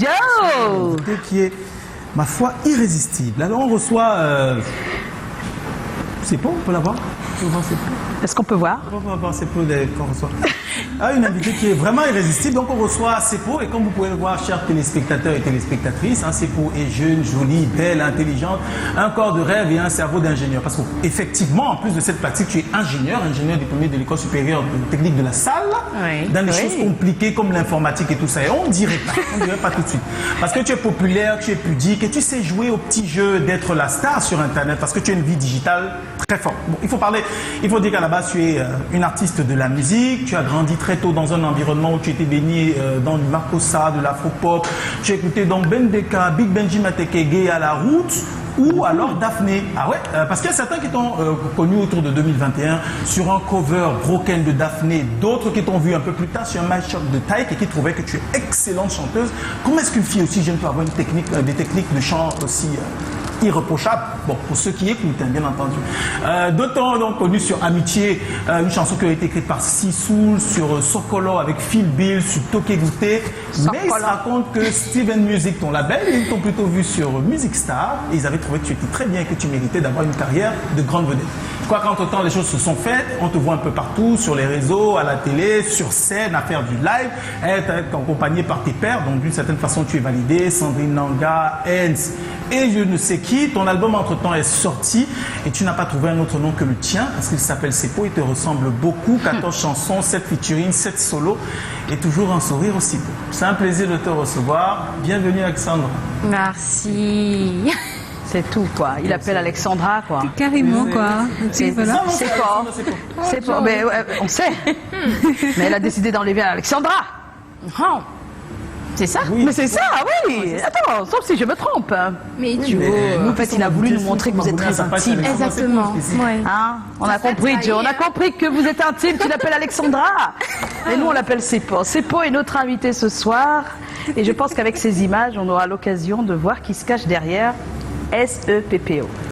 Joe! Qui est, ma foi, irrésistible. Alors on reçoit... C'est bon, on peut l'avoir? Est-ce qu'on peut voir? On va voir Seppo qu'on reçoit. Une invitée qui est vraiment irrésistible. Donc on reçoit Seppo et comme vous pouvez le voir, chers téléspectateurs et téléspectatrices, Seppo est jeune, jolie, belle, intelligente, un corps de rêve et un cerveau d'ingénieur. Parce qu'effectivement, en plus de cette pratique, tu es ingénieur diplômé de l'école supérieure de technique de la salle, dans des choses compliquées comme l'informatique et tout ça. Et on ne dirait pas tout de suite. Parce que tu es populaire, tu es pudique et tu sais jouer au petit jeu d'être la star sur Internet parce que tu as une vie digitale très forte. Bon, il faut dire qu'à la base, tu es une artiste de la musique, tu as grandi très tôt dans un environnement où tu étais baigné dans du Makossa, de l'afro-pop, tu as écouté donc Bendeka, Big Benji Mateke, Gay à la route, ou alors Daphné. Ah ouais, parce qu'il y a certains qui t'ont connu autour de 2021 sur un cover broken de Daphné, d'autres qui t'ont vu un peu plus tard sur un match-up de Taïk et qui trouvaient que tu es excellente chanteuse. Comment est-ce qu'une fille aussi jeune peut avoir des techniques de chant aussi irréprochable, bon, pour ceux qui écoutent, hein, bien entendu. D'autres ont donc connu sur Amitié, une chanson qui a été écrite par Sissoul, sur Sokolo avec Phil Bill, sur Toke Goûté. Mais ils se racontent que Steven Music, ton label, ils t'ont plutôt vu sur Music Star et ils avaient trouvé que tu étais très bien et que tu méritais d'avoir une carrière de grande vedette. Je crois qu'entre-temps, les choses se sont faites, on te voit un peu partout, sur les réseaux, à la télé, sur scène, à faire du live, être accompagné par tes pairs, donc d'une certaine façon, tu es validé, Sandrine Nanga, Hens et je ne sais qui. Ton album entre-temps est sorti et tu n'as pas trouvé un autre nom que le tien parce qu'il s'appelle Seppo, il te ressemble beaucoup, 14 chansons, 7 featuring, 7 solos et toujours un sourire aussi beau. C'est un plaisir de te recevoir. Bienvenue Alexandra. Merci. C'est tout quoi, il appelle Alexandra quoi. Carrément quoi. C'est voilà. pas, mais ouais, on sait. Mais elle a décidé d'enlever Alexandra. Oh. C'est ça? Oui, mais c'est ça, oui. Attends, sauf si je me trompe. Mais tu en fait, il a voulu nous montrer que vous êtes très intime. Exactement. Ouais. Hein, on a compris, Joe. On a compris que vous êtes intime. Tu l'appelles Alexandra. Et nous, on l'appelle Seppo. Seppo est notre invité ce soir. Et je pense qu'avec ces images, on aura l'occasion de voir qui se cache derrière SEPPO.